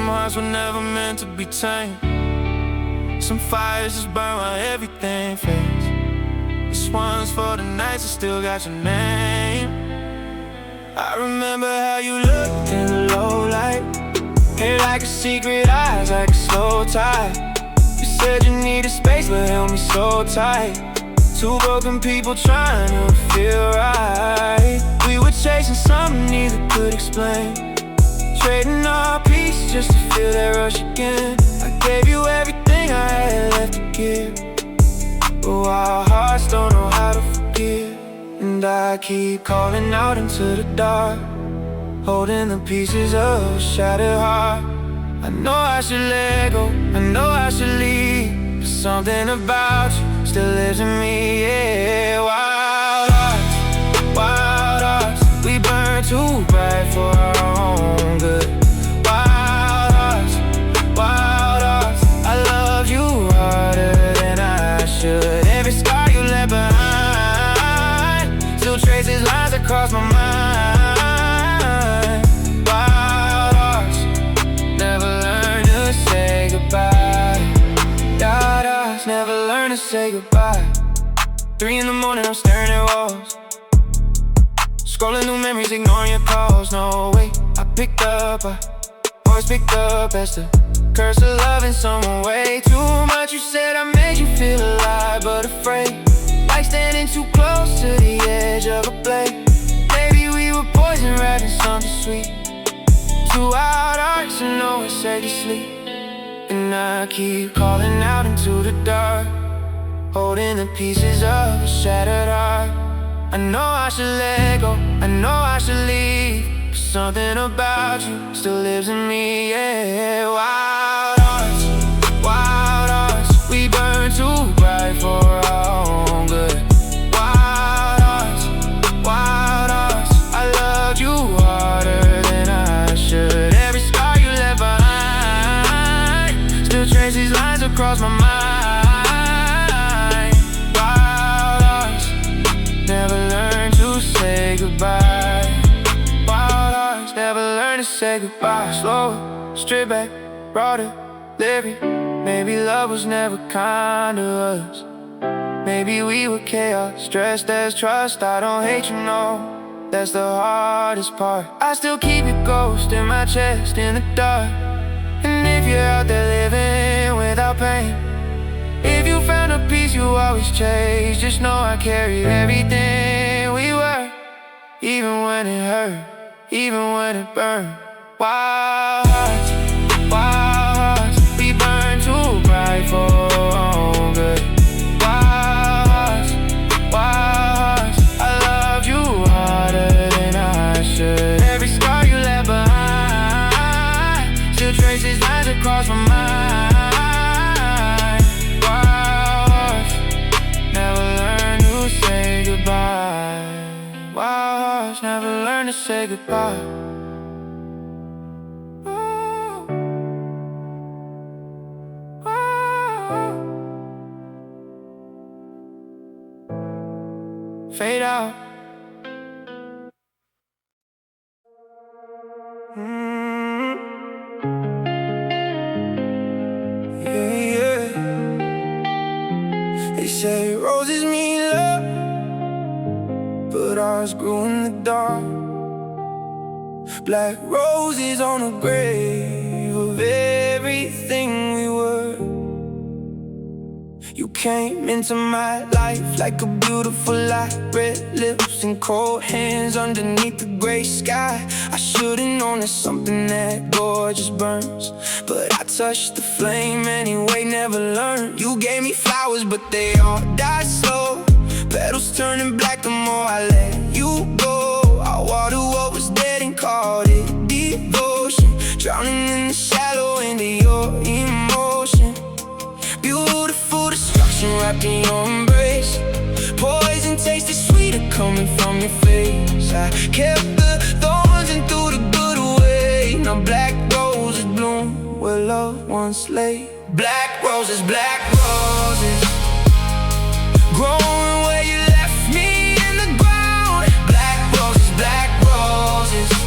Some hearts were never meant to be tamed. Some fires just burn while everything fades. This one's for the nights I still got your name. I remember how you looked in the low light, hair like a secret, eyes like a slow tide. You said you needed space but held me so tight. Two broken people trying to feel right. We were chasing something neither could explain, trading our peace just to feel that rush again. I gave you everything I had left to give, but our hearts don't know how to forgive. And I keep calling out into the dark, holding the pieces of a shattered heart. I know I should let go, I know I should leave, but something about you still lives in me, yeah. Wild hearts, we burn too bright for our own good. Wild hearts, I love you harder than I should. Every scar you left behind still traces lines across my mind. Wild hearts never learn to say goodbye. Wild hearts never learn to say goodbye. 3 in the morning, I'm staring at walls, scrolling through memories, ignoring your calls. No way, I picked up, voice picked up as the curse of loving someone way too much. You said I made you feel alive but afraid, like standing too close to the edge of a blade. Maybe we were poison wrapped in something sweet. 2 wild hearts and nowhere safe to sleep. And I keep calling out into the dark, holding the pieces of a shattered heart. I know I should let go, I know I should leave, but something about you still lives in me, yeah. Wild hearts, we burn too bright for our own good. Wild hearts, I loved you harder than I should. Every scar you left behind still trace these lines across my mind. Never learn to say goodbye. Wild hearts never learn to say goodbye. Slower, straight back, broader, living. Maybe love was never kind to us. Maybe we were chaos, stressed as trust. I don't hate you, no, that's the hardest part. I still keep your ghost in my chest in the dark. And if you're out there living without pain, if you found a peace you always chase, just know I carried everything we were, even when it hurt, even when it burned. Wild hearts, we burn too bright for our own good. Wild hearts, I love you harder than I should. Every scar you left behind still traces lines across my mind. Wild hearts never learn to say goodbye. Fade out. Yeah. They say roses mean love, but ours grew in the dark. Black roses on the grave of everything we were. You came into my life like a beautiful light, red lips and cold hands underneath the gray sky. I should've known there's something that gorgeous burns, but I touched the flame anyway, never learned. You gave me flowers, but they all died slow. Petals turning black the more I let you go. I watered what was dead and called it devotion, drowning in the shallow end of your emotion. Beautiful destruction wrapped in your embrace. Poison tasted sweeter coming from your face. I kept the thorns and threw the good away. Now black roses bloom where love once lay. Black roses, growing where you left me in the ground. Black roses,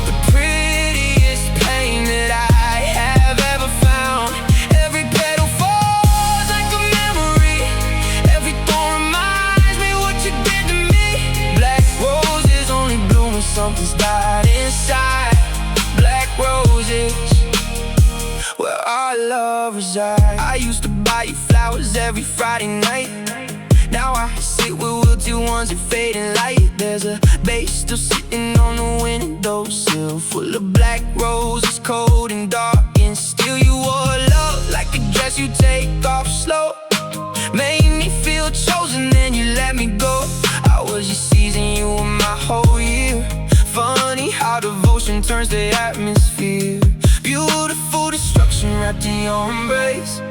the prettiest pain that I have love resides. I used to buy you flowers every Friday night. Now I sit with wilted ones and fading light. There's a bass still sitting on the windowsill, full of black roses, cold and dark, and still you wore love like a dress you take off slow. Made me feel chosen, then you let me go. I was your season, you were my whole year. Funny how devotion turns the atmosphere. Beautiful destruction wrapped in your embrace.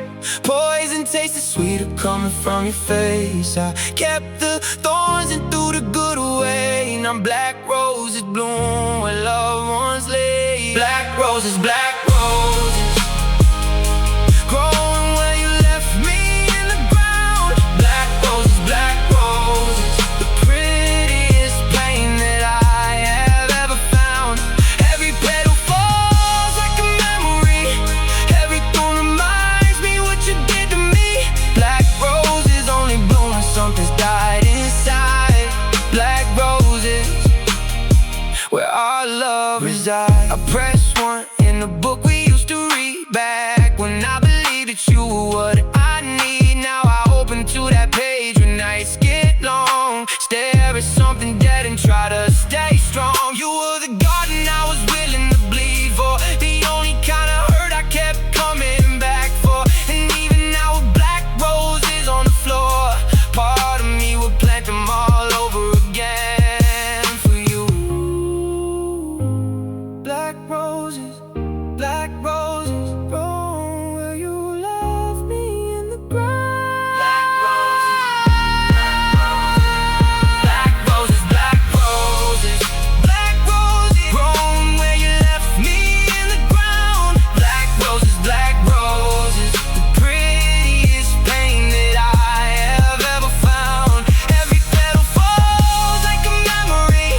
Poison tasted sweeter coming from your face. I kept the thorns and threw the good away. Now black roses bloom where loved ones lay. Black roses, growing where you left me in the ground. Black roses, the prettiest pain that I have ever found. Every petal falls like a memory. Every thorn reminds me what you did to me. Black roses only bloom when something's died inside. Black roses, where our love resides. I pressed one in the book we used to read back when I believed that you were what I need. Now I open to that page when nights get long. Stare at something dead and try to stay strong. You were the garden I was willing to bleed for, the only kind of hurt I kept coming back for. And even now with black roses on the floor, part of me would plant them all over again for you. Black roses, grow where you left me in the ground. Black roses, grown where you left me in the ground. Black roses, the prettiest pain that I have ever found. Every petal falls like a memory.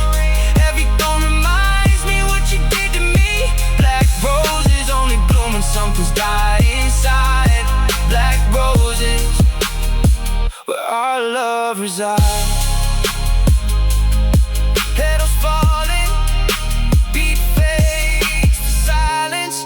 Every thorn reminds me what you did to me. Black roses only bloom when something's died inside. Black roses, where our love resides. Petals falling, beat fades to silence.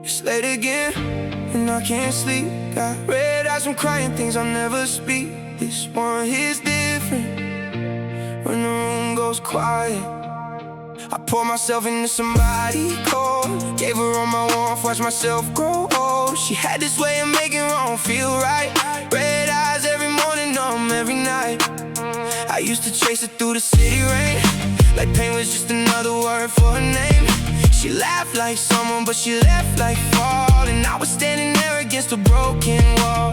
It's late again, and I can't sleep. Got red eyes from crying things I'll never speak. This one is different when the room goes quiet. I pour myself into somebody cold, gave her all my warmth, watched myself grow old. She had this way of making wrong feel right. Red eyes every morning, numb every night. I used to chase her through the city rain, like pain was just another word for her name. She laughed like someone, but she left like fall. And I was standing there against a broken wall.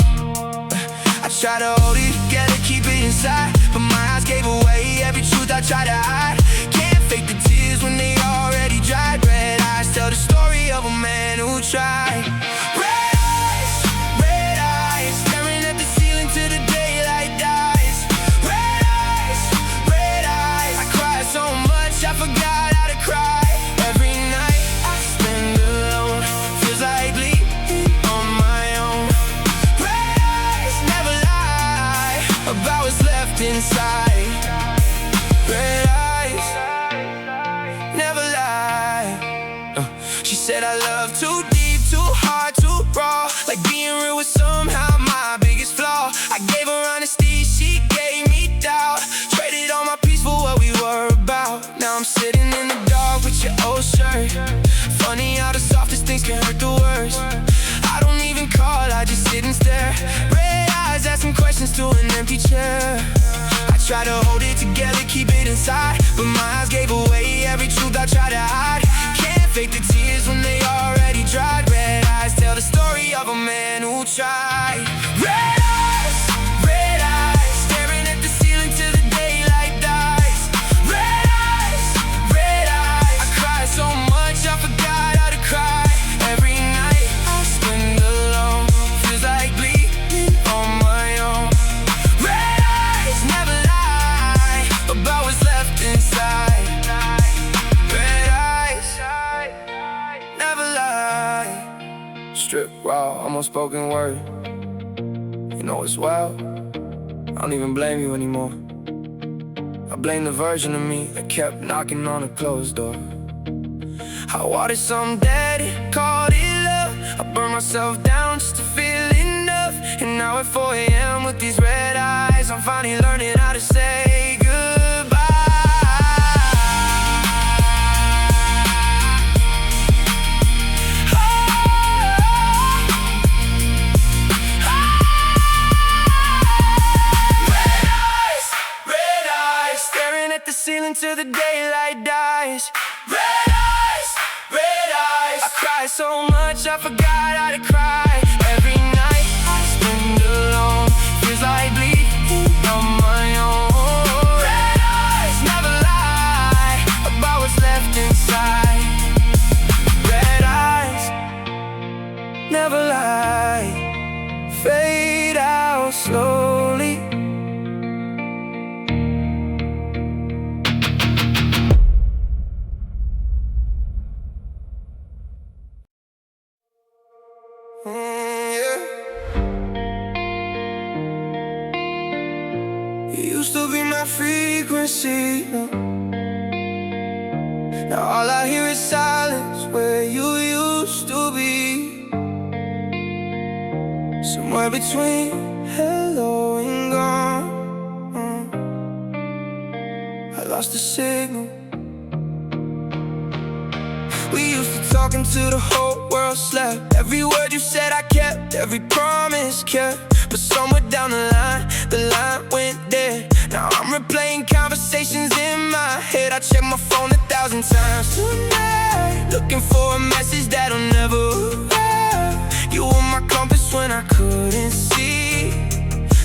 I tried to hold it together, keep it inside, but my eyes gave away every truth I tried to hide. Can't fake the tears when they already dried. Red eyes tell the story of a man who tried. Red eyes, staring at the ceiling till the daylight dies. Red eyes, I cried so much I forgot how to cry. Every night I spend alone, feels like bleeding on my own. Red eyes never lie about what's left inside. Red eyes never lie. She said I love too deep, too hard, too raw. Like being real was somehow my biggest flaw. I gave her honesty, she gave me doubt. Traded all my peace for what we were about. Now I'm sitting in the dark with your old shirt. Funny how the softest things can hurt the worst. I don't even call, I just sit and stare. Red eyes asking questions to an empty chair. I try to hold it together, keep it inside, but my eyes gave away every truth I tried to hide. Can't fake the tears when they already dried. Red eyes tell the story of a man who tried. Red eyes, staring at the ceiling till the daylight dies. Red eyes, I cried so much I forgot how to cry. Every night I spend alone, feels like bleeding on my own. Red eyes never almost spoken word. You know it's wild, I don't even blame you anymore. I blame the version of me that kept knocking on a closed door. I wanted something daddy called it love. I burned myself down just to feel enough. And now at 4 AM with these red eyes, I'm finally learning how to say goodbye. Red eyes, staring at the ceiling till the daylight dies. Red eyes, I cry so much I forgot how to cry. Every night I spend alone feels like bleeding on my own. Red eyes never lie about what's left inside. Red eyes never lie, fade out slowly. You used to be my frequency. Now all I hear is silence where you used to be. Somewhere between hello and gone. I lost the signal. We used to talk until the whole world slept. Every word you said I kept, every promise kept. But somewhere down the line went dead. Now I'm replaying conversations in my head. I check my phone 1,000 times tonight, looking for a message that'll never arrive. You were my compass when I couldn't see.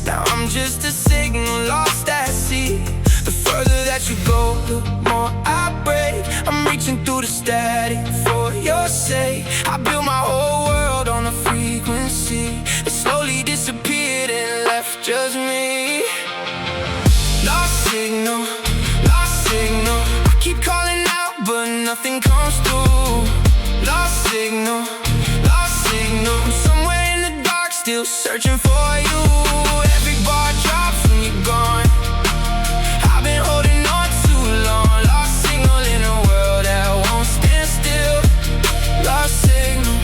Now I'm just a signal lost at sea. The further that you go, the more I break. I'm reaching through the static for your sake. I built my whole world on a frequency that slowly disappeared and left just me. Lost signal, lost signal. I keep calling out but nothing comes through. Lost signal, lost signal. I'm somewhere in the dark still searching for you. Every bar drops when you're gone. I've been holding on too long. Lost signal in a world that won't stand still. Lost signal,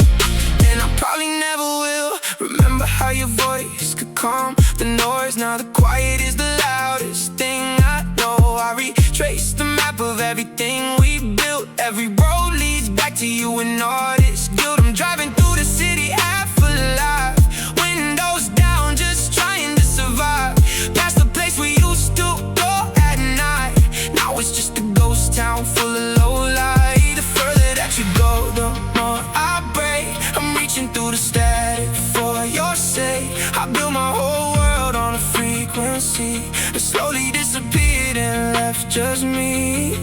and I probably never will. Remember how your voice could calm the noise. Now the quiet is the loudest thing I know. I retrace the map of everything we built. Every road leads back to you and all this guilt. I'm driving through the city half alive, windows down just trying to survive. Past the place we used to go at night. Now it's just a ghost town full of low light. The further that you go, the more I break. I'm reaching through the static for your sake. I built my whole world on a frequency that slowly disappeared and left just me.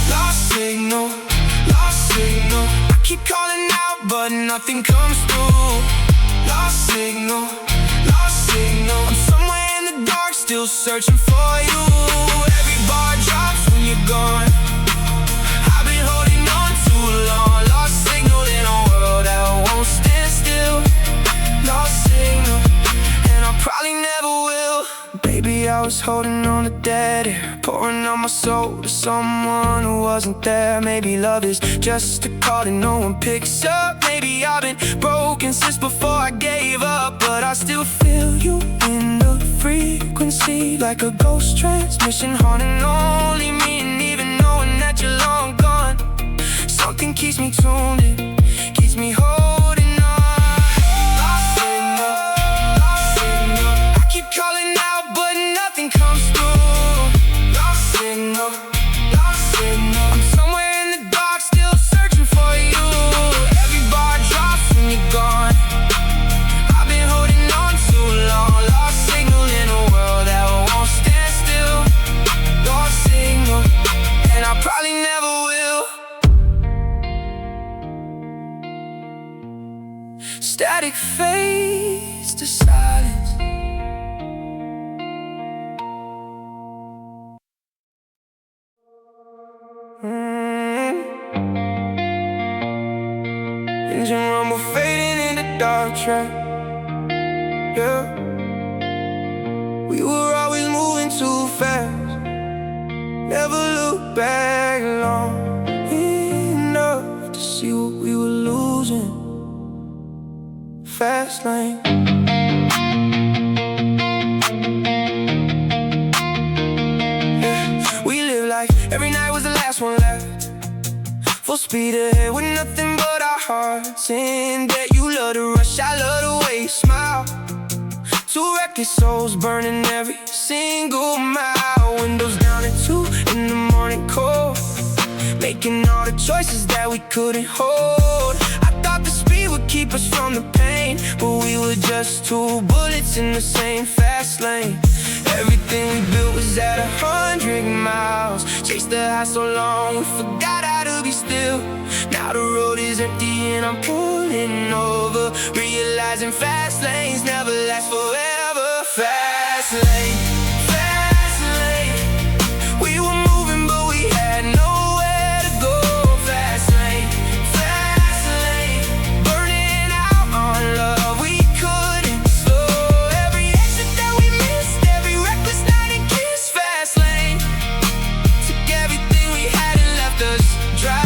Lost signal, lost signal. I keep calling out but nothing comes through. Lost signal, lost signal. I'm somewhere in the dark still searching for you. Every bar drops when you're gone. I've been holding on too long. Lost signal in a world that won't stand still. Lost signal, and I probably never will. Baby, I was holding on to dead air, pouring out my soul to someone who wasn't there. Maybe love is just a call that no one picks up. Maybe I've been broken since before I gave up, but I still feel you in the frequency, like a ghost transmission haunting only me. And even knowing that you're long gone, something keeps me tuned in, keeps me holding on. Lost signal, lost signal. I keep calling out but nothing comes through. Lost signal, lost signal. I'm somewhere in the dark still searching for you. Every bar drops when you're gone. I've been holding on too long. Lost signal in a world that won't stand still. Lost signal, and I probably never will. Static fades to silence. Engine rumble fading in the track. Yeah, we were always moving too fast, never look back long enough to see what we were losing. Fast lane. Every night was the last one left. Full speed ahead with nothing but our hearts in debt. You love to rush, I love the way you smile. Two reckless souls burning every single mile. Windows down at 2 in the morning cold, making all the choices that we couldn't hold. I thought the speed would keep us from the pain, but we were just two bullets in the same fast lane. Everything we built was at 100 miles. Chased the high so long, we forgot how to be still. Now the road is empty and I'm pulling over, realizing fast lanes never last forever. Fast lane, fast lane. We were moving but we had nowhere to go. Fast lane, burning out on love we couldn't slow. Every exit that we missed, every reckless night and kiss. Fast lane, took everything we had and left us dry.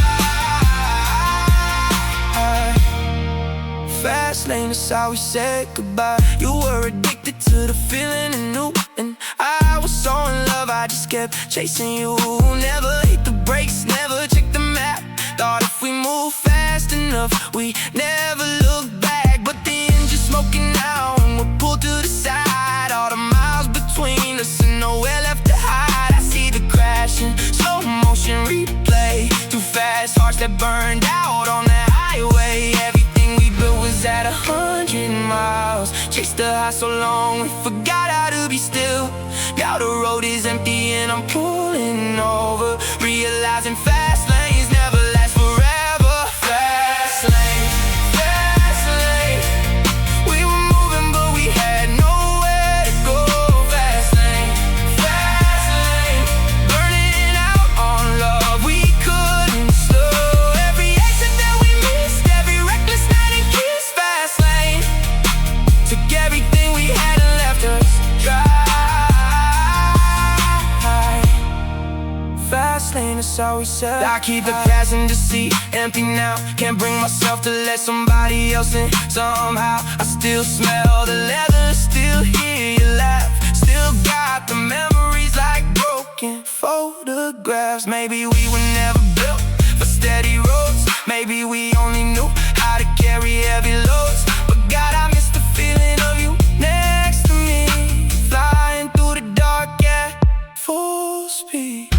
Fast lane, that's how we said goodbye. You were addicted to the feeling and knew, and I was so in love, I just kept chasing you. Never hit the brakes, never checked the map. Thought if we moved fast enough, we never looked back. But the engine's smoking out and we're pulled to the side. All the miles between us and nowhere left to hide. I see the crash in slow motion replay. Too fast, hearts that burned out on that highway. Everything we built was at 100 miles. Chased the high so long, we forgot how to be still. Now the road is empty and I'm pulling over, realizing fast lanes never last forever. Fast lane, fast lane. We were moving but we had nowhere to go. Fast lane, burning out on love we couldn't slow. Every exit that we missed, every reckless night and kiss. Fast lane, took everything we had and left us dry. Fast lane, that's how we said. I keep the passenger seat empty now. Can't bring myself to let somebody else in. Somehow I still smell the leather, still hear you laugh. Still got the memories like broken photographs. Maybe we were never built for steady roads. Maybe we only knew how to carry heavy loads. But God, I miss the feeling of you next to me, flying through the dark at full speed.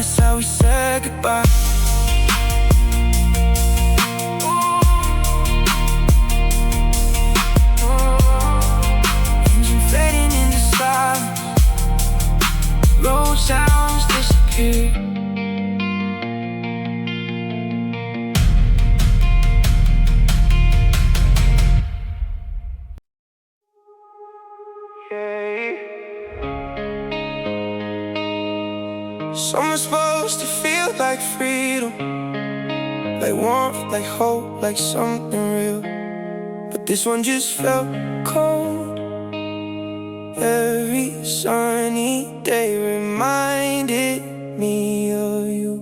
So we said goodbye. Engine fading into silence, road sounds disappear. Summer's supposed to feel like freedom, like warmth, like hope, like something real. But this one just felt cold. Every sunny day reminded me of you.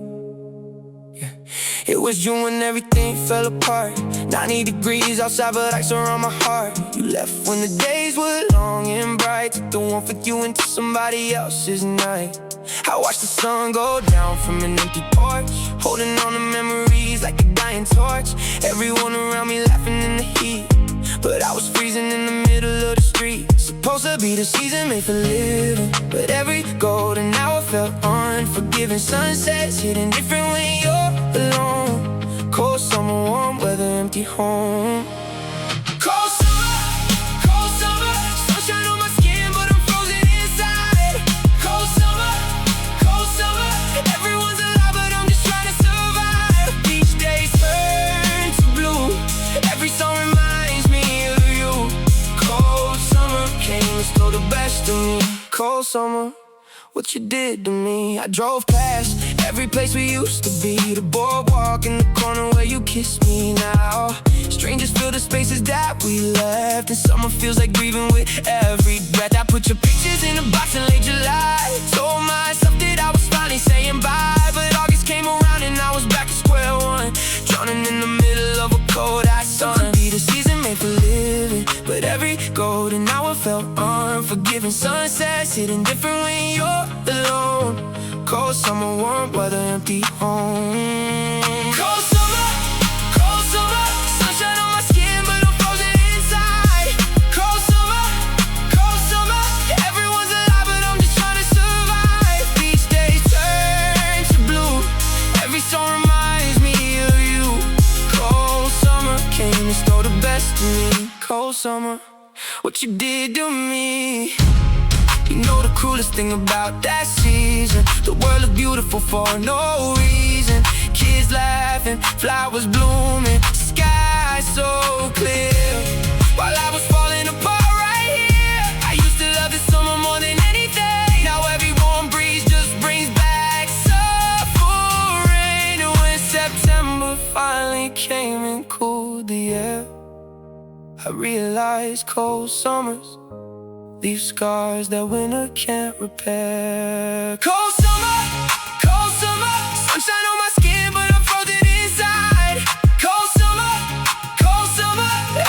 Yeah. It was June when everything fell apart. 90 degrees outside but ice around my heart. You left when the days were long and bright. Took the warmth with you into somebody else's night. I watched the sun go down from an empty porch, holding on to memories like a dying torch. Everyone around me laughing in the heat, but I was freezing in the middle of the street. Supposed to be the season made for living, but every golden hour felt unforgiving. Sunsets hitting different when you're alone. Cold summer, warm weather, empty home. Cold summer, best of me. Cold summer, what you did to me. I drove past every place we used to be, the boardwalk in the corner where you kissed me. Now strangers fill the spaces that we left, and summer feels like grieving with every breath. I put your pictures in a box in late July, told myself that I was finally saying bye, but August came around and I was back at square one, drowning in the middle of a cold-ass sun. Could be the season made for living, but every golden hour felt unforgiving. Sunsets hitting different when you're alone. Cold summer, warm weather, empty home. Cold summer, sunshine on my skin, but I'm frozen inside. Cold summer, everyone's alive, but I'm just trying to survive. Beach days turn to blue, every song reminds me of you. Cold summer came and stole the best of me. Cold summer, what you did to me. You know the coolest thing about that season, the world looked beautiful for no reason. Kids laughing, flowers blooming, sky so clear, while I was falling apart right here. I used to love the summer more than anything. Now every warm breeze just brings back suffering. And when September finally came and cooled the air, I realized cold summers leave scars that winter can't repair. Cold summer, sunshine on my skin, but I'm frozen inside. Cold summer,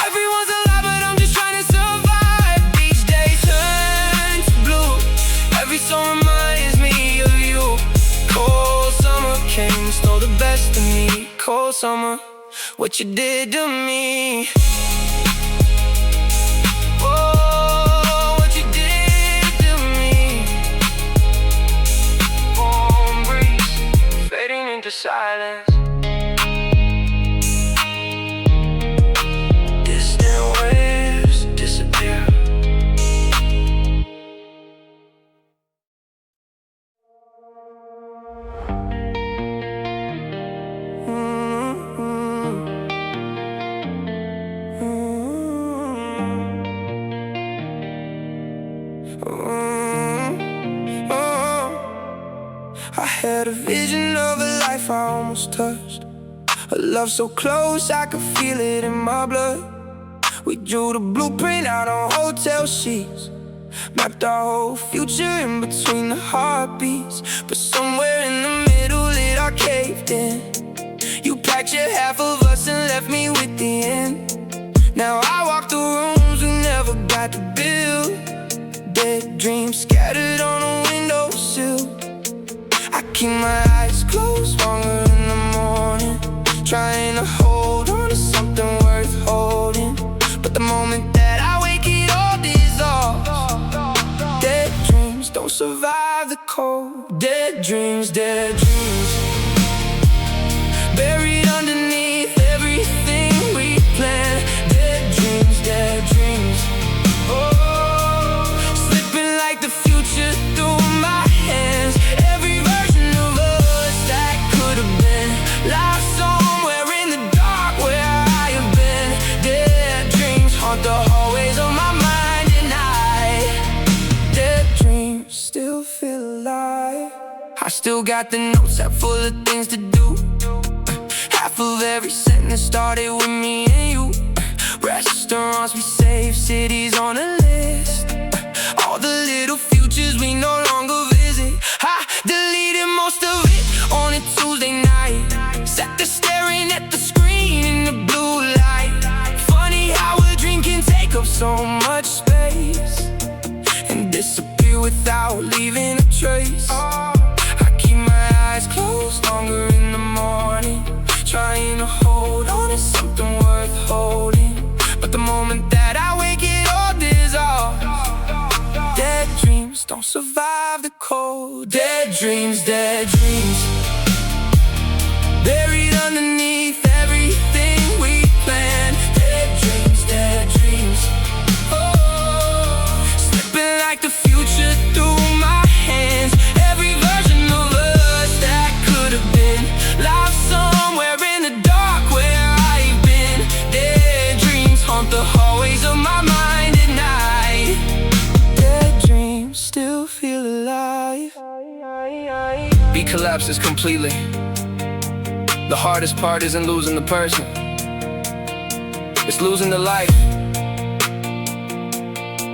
everyone's alive, but I'm just trying to survive. Beach days turn to blue, every song reminds me of you. Cold summer came and stole the best of me. Cold summer, what you did to me. Silence, distant waves disappear. I had a vision of a life I almost touched, a love so close I could feel it in my blood. We drew the blueprint out on hotel sheets, mapped our whole future in between the heartbeats. But somewhere in the middle it all caved in. You packed your half of us and left me with the end. Now I walk the rooms we never got to build, dead dreams scattered on a windowsill. I keep my eyes closed longer in the morning, trying to hold on to something worth holding. But the moment that I wake, it all dissolves. Dead dreams don't survive the cold. Dead dreams, buried underneath everything we planned. Dead dreams, oh, slipping like the future through my hands. Every version of us that could have been, live somewhere in the dark where I have been. Dead dreams haunt the hallways of my mind at night. Dead dreams still feel alive. I still got the notes app full of things to do. Half of every sentence started with me and you. Restaurants we saved, cities on a list, all the little futures we no longer visit. I deleted most of it on a Tuesday night, sat there staring at the screen in the blue light. Funny how a dream can take up so much space and disappear without leaving a trace. I keep my eyes closed longer in the morning, trying to hold on to something worth holding. But the moment that I wake, it all dissolves. Dead dreams don't survive the cold. Dead dreams, buried underneath everything we planned. Dead dreams, oh, slipping like the future through my hands. Every version of us that could have been, live somewhere in the dark where I've been. Dead dreams haunt the hallways of my mind at night. Dead dreams. beat collapses completely. The hardest part isn't losing the person, it's losing the life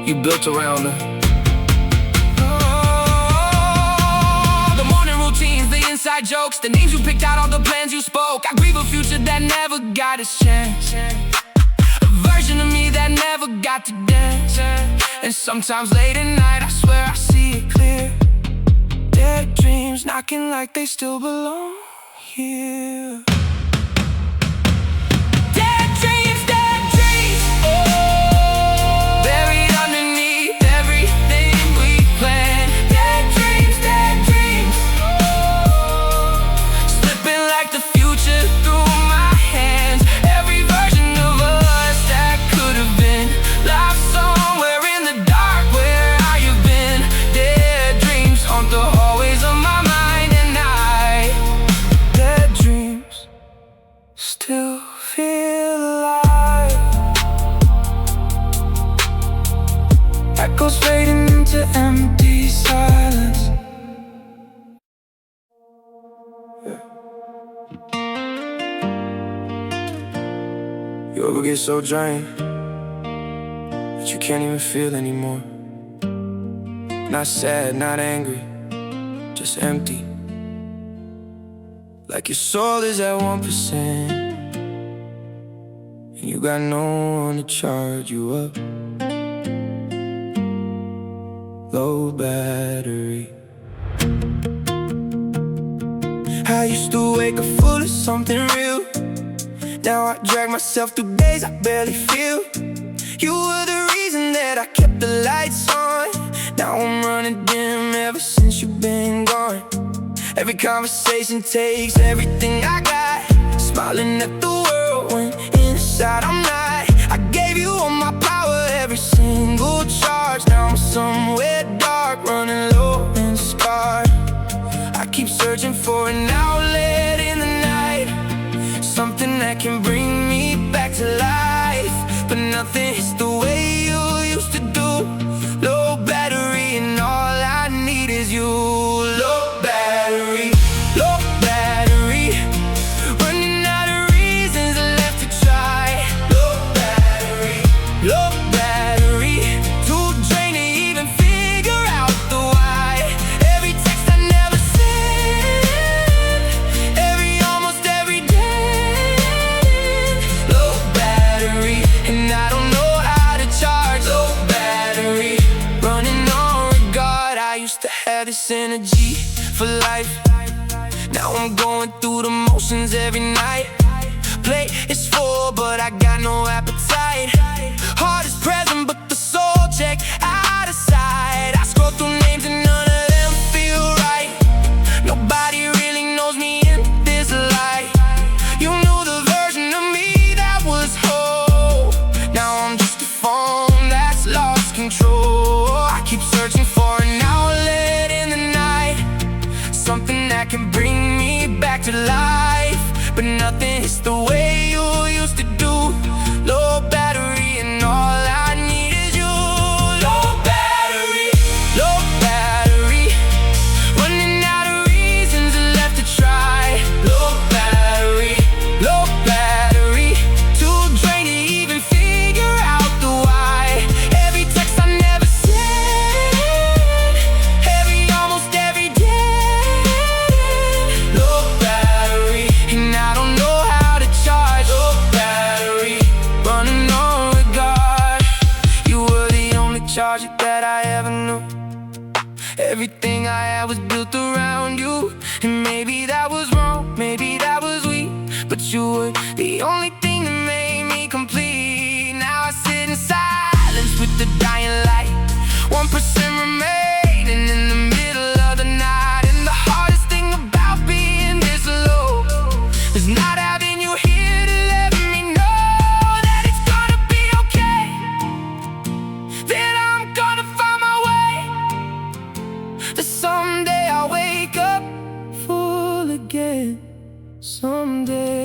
you built around her. The morning routines, the inside jokes, the names you picked out, all the plans you spoke. I grieve a future that never got its chance, a version of me that never got to dance. And sometimes late at night I swear I see it clear. Dead dreams knocking like they still belong here. Dead dreams, oh, buried underneath everything we planned. Dead dreams, oh, slipping like the future through my hands. Every version of us that could have been, lost somewhere in the dark. Where are you been? Dead dreams haunt the hallways of my mind at night. Dead dreams still feel alive. Echoes fading into empty silence. You ever get so drained that you can't even feel anymore? Not sad, not angry, just empty. Like your soul is at 1%, and you got no one to charge you up. Low battery. I used to wake up full of something real. Now I drag myself through days I barely feel. You were the reason that I kept the lights on. Now I'm running dim ever since you've been gone. Every conversation takes everything I got. Smiling at the world when inside I'm not. I gave you all my power, every single charge. Now I'm somewhere dark, running low and scarred. I keep searching for an outlet in the night, something that can bring me back to life. But nothing hits the way you used to do. Low battery and all I need is you. Low battery, low battery, running out of reasons left to try. Low battery, low battery, too drained to even figure out the why. Every text I never sent, almost every day. Low battery, and I don't know how to charge. Low battery, running on regard. I used to have this energy for life. Now I'm going through the motions every night. Plate is full, but I got no appetite. Heart is present, but the soul check out of sight. I scroll through names and none of them feel right. Nobody really knows me in this light. You knew the version of me that was whole. Now I'm just a phone that's lost control. I keep searching for an outlet in the night, something that can bring me back to life. But nothing hits the way you used to do. Low battery and all I need is you. Low battery, low battery, running out of reasons left to try. Low battery, too drained to even figure out the why. Every text I never sent, almost every day. Low battery, and I don't know how to charge. Low battery, running on regard. You were the only charger that I ever knew. Everything I had was built around you. And maybe that was wrong, maybe that was weak, but you were the only thing that made me complete. Now I sit in silence with the dying light, 1% remaining in the middle of the night. And the hardest thing about being this low is not having you here to let me know that it's gonna be okay, that I'm gonna find my way, that someday I'll wake up full again. Someday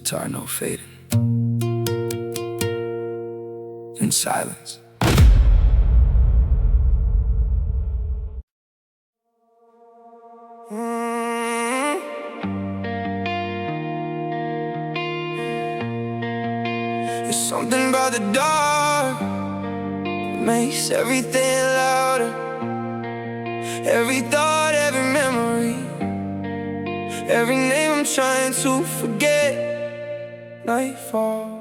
guitar note fading in silence. There's something about the dark that makes everything louder. Every thought, every memory, every name I'm trying to forget. Nightfall.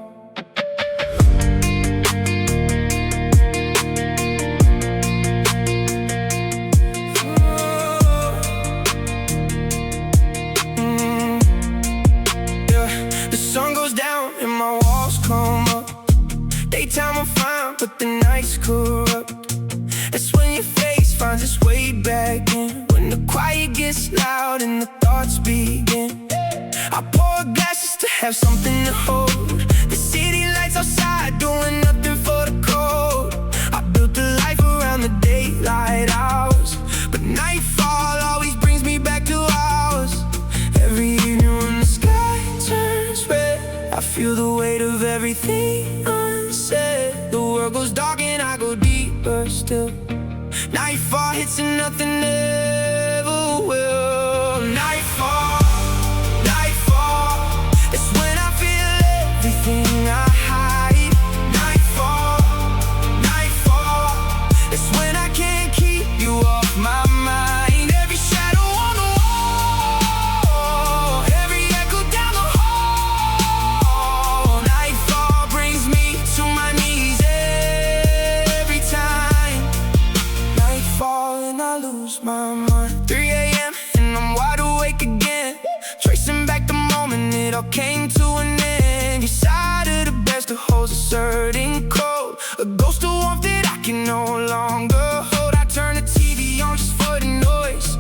The sun goes down and my walls come up. Daytime I'm fine, but the night's corrupt. That's when your face finds its way back in, when the quiet gets loud and the thoughts begin. I pour a glass just to have something to hold. The city lights outside doing nothing for the cold. I built a life around the daylight hours, but nightfall always brings me back to ours. Every evening when the sky turns red, I feel the weight of everything unsaid. The world goes dark and I go deeper still. Nightfall hits and nothing ever will. Nightfall, nightfall, it's when I feel everything I hide. Nightfall, nightfall, it's when I can't keep you off my mind. Every shadow on the wall, every echo down the hall. Nightfall brings me to my knees every time. Nightfall and I lose my mind. 3 a.m. and I'm wide awake again, tracing back the moment it all came to an end. Your side of the bed still holds a certain cold, a ghost of warmth that I can no longer hold. I turn the TV on just for the noise,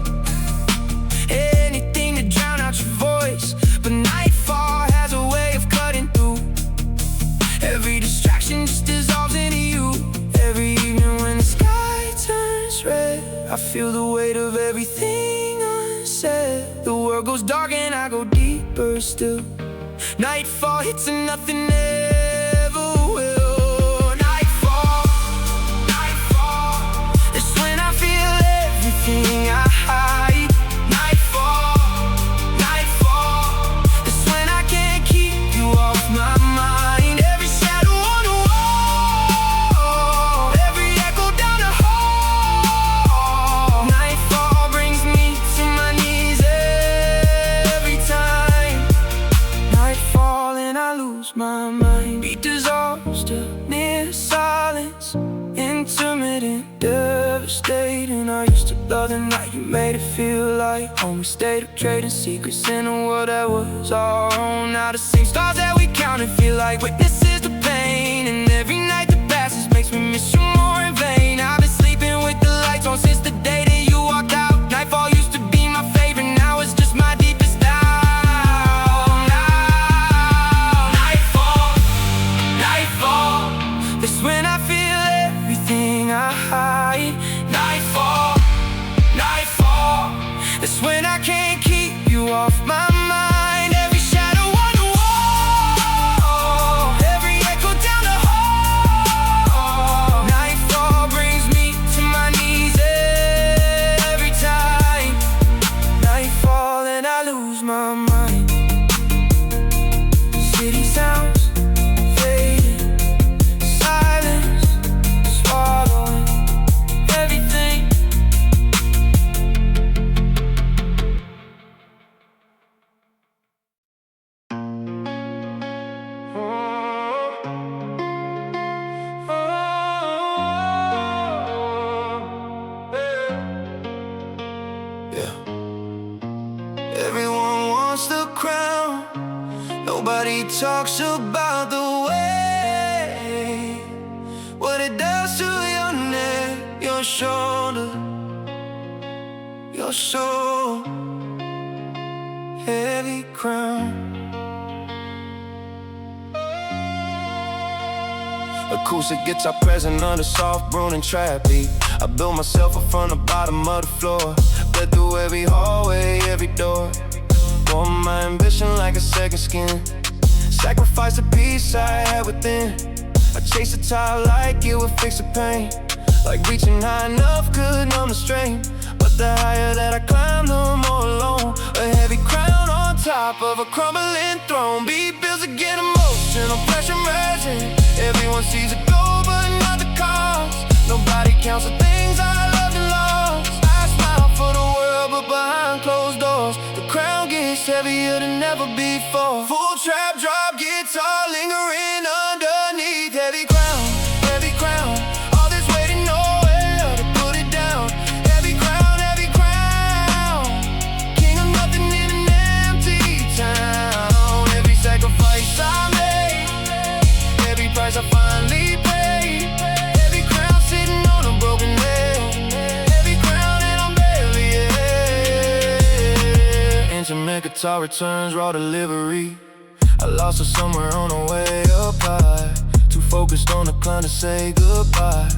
anything to drown out your voice. But nightfall has a way of cutting through. Every distraction just dissolves into you. Every evening when the sky turns red, I feel the weight of everything unsaid. The world goes dark and I go deeper still. Nightfall hits and nothing ever will. Nightfall, nightfall, it's when I feel everything I hide. Nightfall, nightfall, it's when I can't keep you off my mind. Every shadow on the wall, every echo down the hall. Nightfall brings me to my knees every time. Nightfall and I lose my mind. Beat dissolves to near silence, intermittent, devastating. I used to love the night, you made it feel like home. We stayed up trading secrets in a world that was our own. Now the same stars that we counted feel like witnesses to pain. And every night that passes makes me miss you more in vain. I've been sleeping with the lights on since the day that you walked out. Nightfall used to be my favorite, now it's just my deepest doubt. Nightfall, nightfall, it's when I feel everything I hide. Nightfall, nightfall, it's when I can't keep you off my mind. Every shadow on the wall, every echo down the hall. Nightfall brings me to my knees every time. Nightfall and I lose my mind. City sounds fading, silence swallowing everything. Yeah. Everyone wants the crown, nobody talks about the way, what it does to your neck, your shoulder, your soul. Heavy crown. Acoustic guitar present under soft broom and trap beat. I built myself up from the bottom of the floor, bled through every hallway, every door. Wore my ambition like a second skin. Sacrifice the peace I had within. I chase the top like it would fix the pain. Like reaching high enough could numb the strain. But the higher that I climb, the more alone. A heavy crown on top of a crumbling throne. Beat builds again, emotional pressure merging. Everyone sees the goal but not the cost. Nobody counts the things I loved and lost. I smile for the world but behind closed doors, the crown gets heavier than ever before. Full trap drop guitar lingering underneath. Heavy crown, heavy crown. All this waiting, nowhere to put it down. Heavy crown, heavy crown. King of nothing in an empty town. Every sacrifice I made, every price I finally paid. Heavy crown sitting on a broken head. Heavy crown and I'm barely here. Intimate guitar returns, raw delivery. I lost her somewhere on the way up high. Too focused on the climb to say goodbye.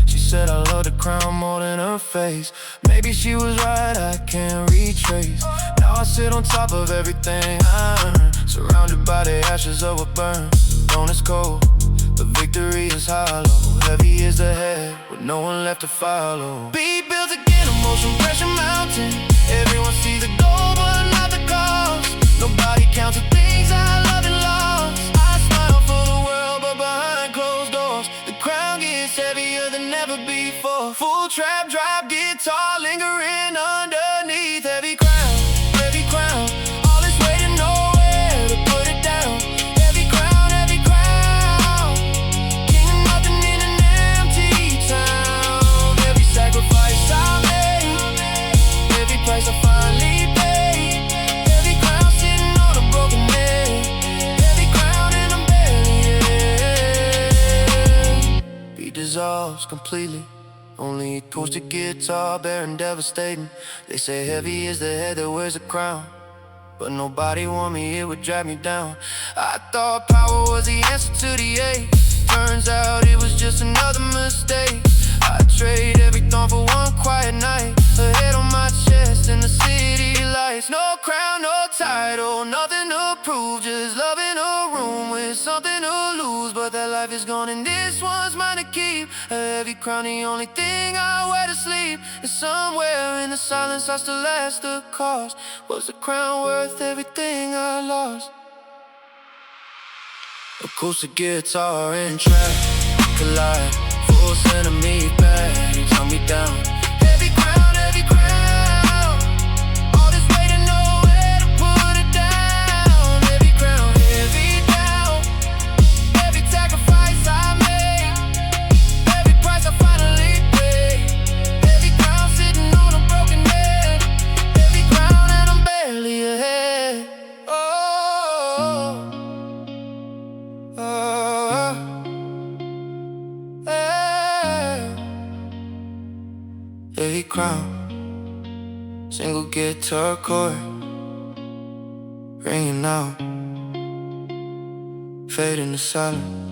She said I love the crown more than her face. Maybe she was right, I can't retrace. Now I sit on top of everything I earned, surrounded by the ashes of a burn. Known as cold, but victory is hollow. Heavy is the head, with no one left to follow. Beat builds again, emotion pressure mountain. Everyone sees the goal but not the cost. Nobody counts the things I loved and lost. I smile for the world but behind closed doors, the crown gets heavier than ever before. Full trap drop guitar lingering underneath. Heavy crown, heavy crown. All this waiting, nowhere to put it down. Heavy crown, heavy crown. King of nothing in an empty town. Every sacrifice I made, every price I finally paid. Heavy crown sitting on a broken head. Heavy crown and I'm barely here. Beat dissolves completely. Only acoustic guitar, barren, devastating. They say heavy is the head that wears a crown, but nobody warned me it would drag me down. I thought power was the answer to the ache. Turns out it was just another mistake. I trade every thorn for one quiet night. A head on my chest in the city lights. No crown, no title, nothing to prove. Just love in a room with something to lose. But that life is gone and this one's mine to keep. A heavy crown, the only thing I wear to sleep. And somewhere in the silence I still ask the cost. Was the crown worth everything I lost? Acoustic guitar and track collide. Full centimeter back, turn me down. Heavy crown, heavy crown. All this waiting, nowhere to put it down. Heavy crown, heavy down. Every sacrifice I made, every price I finally paid. Heavy crown sitting on a broken head. Heavy crown and I'm barely ahead. Oh, oh, oh. Heavy crown, single guitar chord ringing out, fading to silence.